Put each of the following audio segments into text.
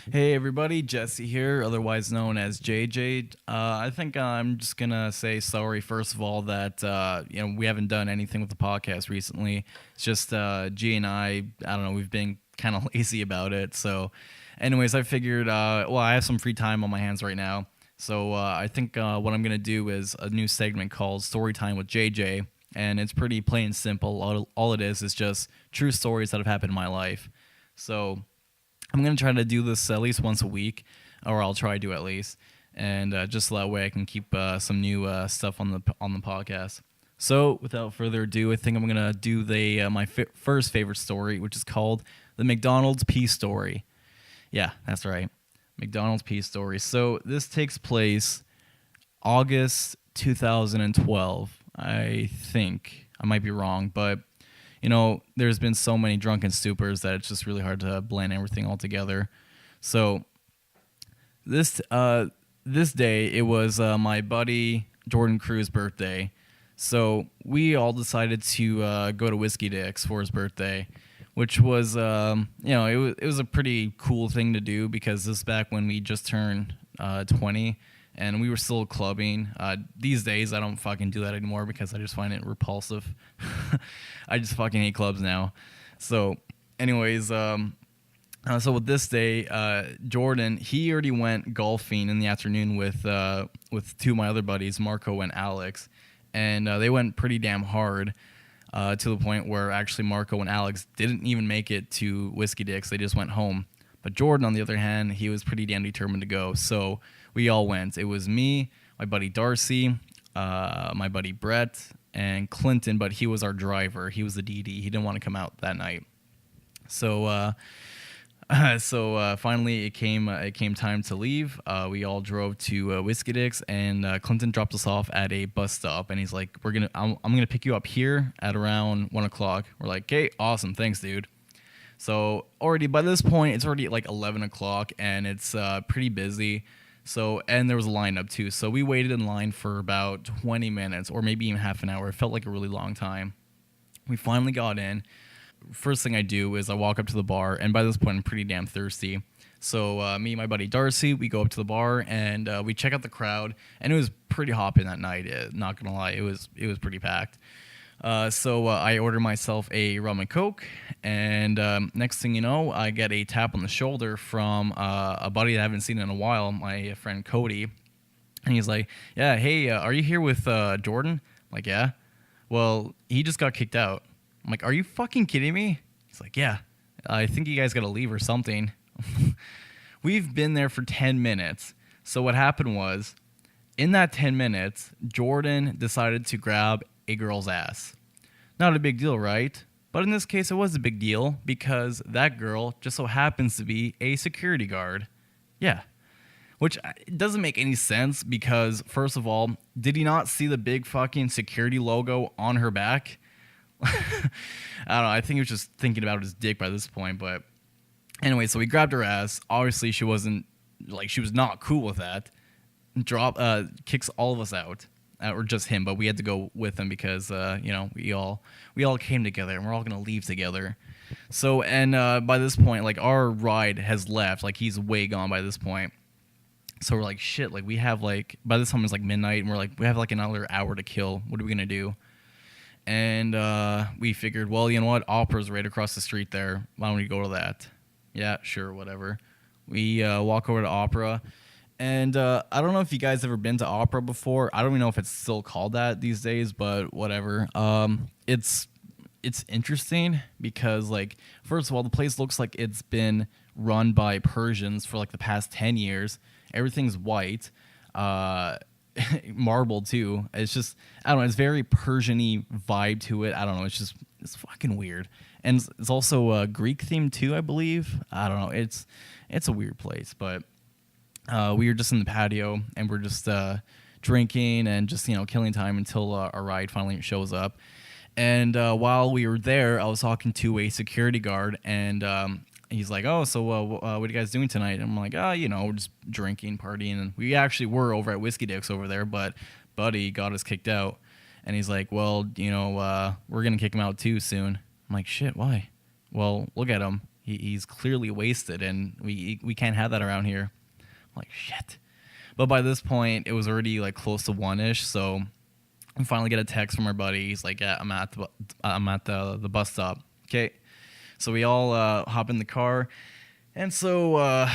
Hey everybody, Jesse here, otherwise known as JJ. I think I'm just gonna say sorry first of all that we haven't done anything with the podcast recently. It's just G and I don't know, we've been kind of lazy about it. So, anyways, I figured I have some free time on my hands right now, so I think what I'm gonna do is a new segment called Story Time with JJ, and it's pretty plain and simple. All it is just true stories that have happened in my life. So I'm gonna try to do this at least once a week, or I'll try to at least, and just so that way I can keep some new stuff on the podcast. So without further ado, I think I'm gonna do the first favorite story, which is called the McDonald's pee story. Yeah, that's right, McDonald's pee story. So this takes place August 2012. I think I might be wrong, but there's been so many drunken stupors that it's just really hard to blend everything all together. So this this day it was my buddy Jordan Crew's birthday. So we all decided to go to Whiskey Dick's for his birthday, which was it was a pretty cool thing to do because this is back when we just turned 20 and we were still clubbing. These days, I don't fucking do that anymore because I just find it repulsive. I just fucking hate clubs now. So, anyways, so with this day, Jordan, he already went golfing in the afternoon with two of my other buddies, Marco and Alex, and they went pretty damn hard. To the point where actually Marco and Alex didn't even make it to Whiskey Dick's. They just went home. But Jordan, on the other hand, he was pretty damn determined to go. So we all went. It was me, my buddy Darcy, my buddy Brett, and Clinton, but he was our driver. He was the DD. He didn't want to come out that night. So finally it came time to leave. We all drove to Whiskey Dick's, and Clinton dropped us off at a bus stop, and he's like, I'm gonna pick you up here at around 1 o'clock. We're like, okay, awesome, thanks, dude. So already by this point, it's already like 11 o'clock, and it's pretty busy. So, and there was a lineup too. So we waited in line for about 20 minutes, or maybe even half an hour. It felt like a really long time. We finally got in. First thing I do is I walk up to the bar, and by this point, I'm pretty damn thirsty. So me and my buddy Darcy, we go up to the bar and we check out the crowd, and it was pretty hopping that night. Not gonna lie, it was pretty packed. So I order myself a rum and coke, and next thing you know, I get a tap on the shoulder from a buddy that I haven't seen in a while, my friend Cody, and he's like, "Yeah, hey, are you here with Jordan?" I'm like, "Yeah." "Well, he just got kicked out." I'm like, "Are you fucking kidding me?" He's like, "Yeah, I think you guys got to leave or something." We've been there for 10 minutes. So what happened was, in that 10 minutes, Jordan decided to grab a girl's ass. Not a big deal, right? But in this case, it was a big deal because that girl just so happens to be a security guard. Yeah. Which doesn't make any sense because, first of all, did he not see the big fucking security logo on her back? I don't know. I think he was just thinking about his dick by this point. But anyway, so we grabbed her ass. Obviously, she was not cool with that. Kicks all of us out. Or just him, but we had to go with him because we all came together and we're all gonna leave together. So and by this point, like our ride has left, like he's way gone by this point. So we're like, shit, like we have like by this time it's like midnight, and we're like, we have like another hour to kill. What are we gonna do? And we figured, well, you know what? Opera's right across the street there. Why don't we go to that? Yeah, sure, whatever. We walk over to Opera. And I don't know if you guys ever been to Opera before. I don't even know if it's still called that these days, but whatever. It's interesting because, like, first of all, the place looks like it's been run by Persians for like the past 10 years. Everything's white, marble too. It's just, I don't know. It's very Persian-y vibe to it. I don't know. It's fucking weird, and it's also Greek themed too, I believe. I don't know. It's a weird place, but. We were just in the patio and we're just drinking and just killing time until our ride finally shows up. And while we were there, I was talking to a security guard, and he's like, "Oh, so what are you guys doing tonight?" And I'm like, we're just drinking, partying." And we actually were over at Whiskey Dick's over there, but Buddy got us kicked out. And he's like, "Well, we're gonna kick him out too soon." I'm like, "Shit, why?" "Well, look at him. He's clearly wasted, and we can't have that around here. I'm like, shit. But by this point, it was already like close to 1-ish, so we finally get a text from our buddy. He's like, yeah, I'm at the bus stop. Okay. So we all hop in the car. And so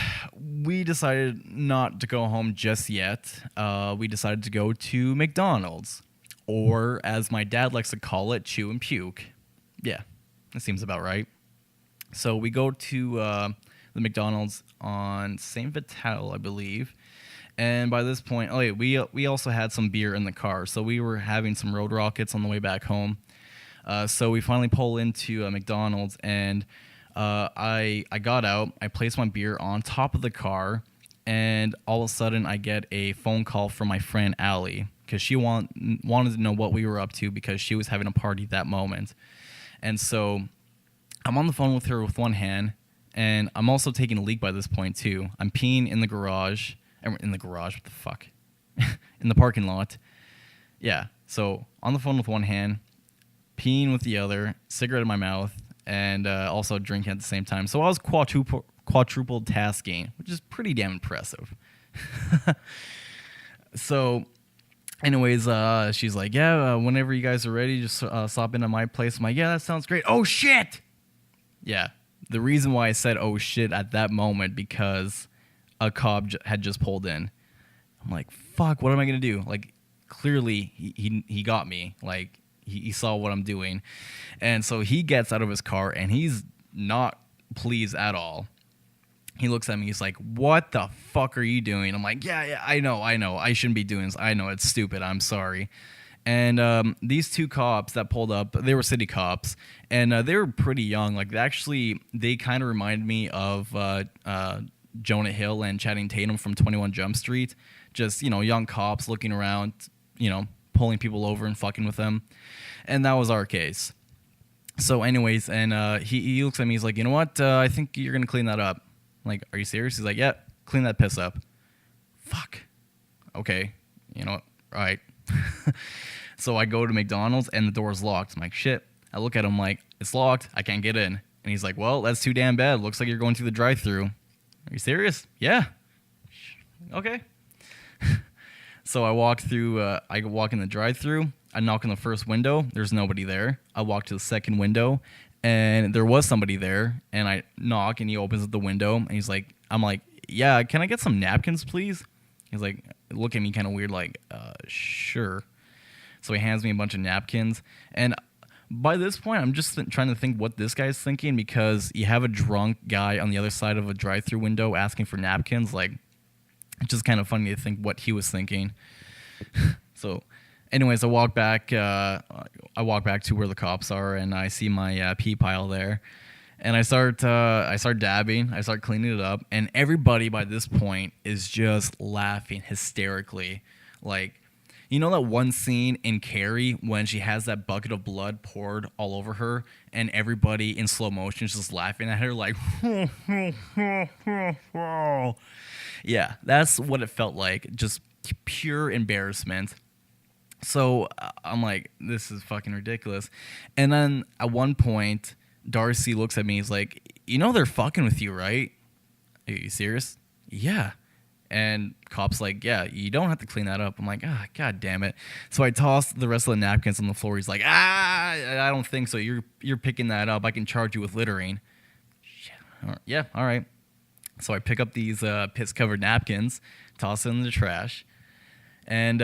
we decided not to go home just yet. We decided to go to McDonald's, or as my dad likes to call it, chew and puke. Yeah, that seems about right. So we go to the McDonald's on St. Vital, I believe. And by this point, oh yeah, we also had some beer in the car, so we were having some Road Rockets on the way back home. So we finally pull into McDonald's, and I got out. I placed my beer on top of the car, and all of a sudden I get a phone call from my friend Allie, because she wanted to know what we were up to, because she was having a party that moment. And so I'm on the phone with her with one hand, and I'm also taking a leak by this point too. I'm peeing in the garage. What the fuck? In the parking lot. Yeah, so on the phone with one hand, peeing with the other, cigarette in my mouth, and also drinking at the same time. So I was quadruple tasking, which is pretty damn impressive. So anyways, she's like, yeah, whenever you guys are ready, just stop into my place. I'm like, yeah, that sounds great. Oh, shit! Yeah, the reason why I said oh, shit at that moment, because a cop had just pulled in. I'm like, fuck, what am I going to do? Like, clearly, he got me. Like, he saw what I'm doing. And so he gets out of his car, and he's not pleased at all. He looks at me. He's like, what the fuck are you doing? I'm like, yeah, I know. I shouldn't be doing this. I know, it's stupid. I'm sorry. And these two cops that pulled up, they were city cops, and they were pretty young. Like, they kind of reminded me of Jonah Hill and Channing Tatum from 21 Jump Street. Just, young cops looking around, pulling people over and fucking with them. And that was our case. So anyways, and he looks at me, he's like, you know what? I think you're going to clean that up. I'm like, are you serious? He's like, yeah, clean that piss up. Fuck. Okay. You know what? All right. So I go to McDonald's and the door's locked. I'm like, shit. I look at him like, it's locked. I can't get in. And he's like, well, that's too damn bad. Looks like you're going through the drive-thru. Are you serious? Yeah. Okay. So I walk in the drive-thru. I knock on the first window. There's nobody there. I walk to the second window, and there was somebody there. And I knock, and he opens up the window, and I'm like, yeah, can I get some napkins, please? He's like, look at me kind of weird, like, sure. So he hands me a bunch of napkins, and by this point, I'm just trying to think what this guy's thinking, because you have a drunk guy on the other side of a drive-thru window asking for napkins. Like, it's just kind of funny to think what he was thinking. So, anyways, I walk back to where the cops are, and I see my pee pile there, and I start dabbing. I start cleaning it up, and everybody by this point is just laughing hysterically, like. You know that one scene in Carrie when she has that bucket of blood poured all over her, and everybody in slow motion is just laughing at her like, yeah, that's what it felt like, just pure embarrassment. So I'm like, this is fucking ridiculous. And then at one point, Darcy looks at me, he's like, they're fucking with you, right? Are you serious? Yeah. And cop's like, yeah, you don't have to clean that up. I'm like, god damn it. So I tossed the rest of the napkins on the floor. He's like, I don't think so. You're picking that up. I can charge you with littering. Shit. Yeah, all right. So I pick up these piss-covered napkins, toss them in the trash. And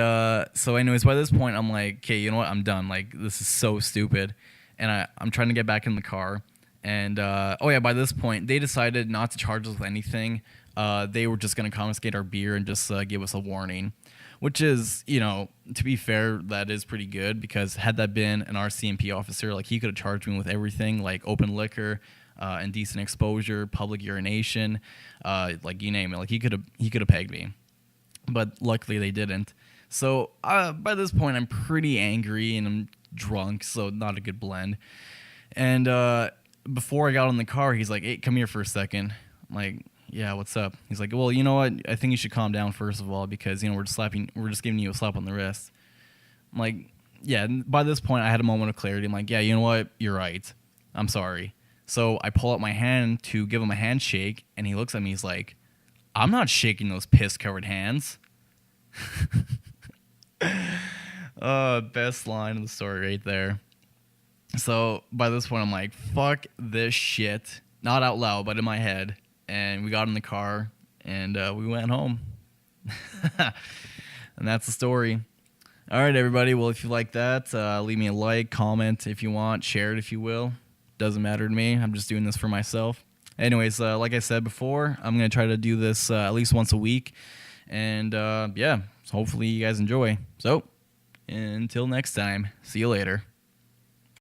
so anyways, by this point, I'm like, okay, you know what? I'm done. Like, this is so stupid. And I'm trying to get back in the car. And, by this point, they decided not to charge us with anything. They were just going to confiscate our beer and just give us a warning, which is, to be fair, that is pretty good, because had that been an RCMP officer, like, he could have charged me with everything, like open liquor, indecent exposure, public urination, like, you name it. Like, he could have pegged me, but luckily they didn't. So by this point, I'm pretty angry and I'm drunk, so not a good blend. And before I got in the car, he's like, hey, come here for a second. I'm like, yeah, what's up? He's like, well, you know what? I think you should calm down first of all, because we're just giving you a slap on the wrist. I'm like, yeah. By this point, I had a moment of clarity. I'm like, yeah, you know what? You're right. I'm sorry. So I pull out my hand to give him a handshake, and he looks at me. He's like, "I'm not shaking those piss-covered hands." Best line of the story right there. So by this point, I'm like, fuck this shit. Not out loud, but in my head. And we got in the car, and we went home. And that's the story. All right, everybody. Well, if you like that, leave me a like, comment if you want, share it if you will. Doesn't matter to me. I'm just doing this for myself. Anyways, like I said before, I'm going to try to do this at least once a week. And yeah, so hopefully you guys enjoy. So until next time, see you later.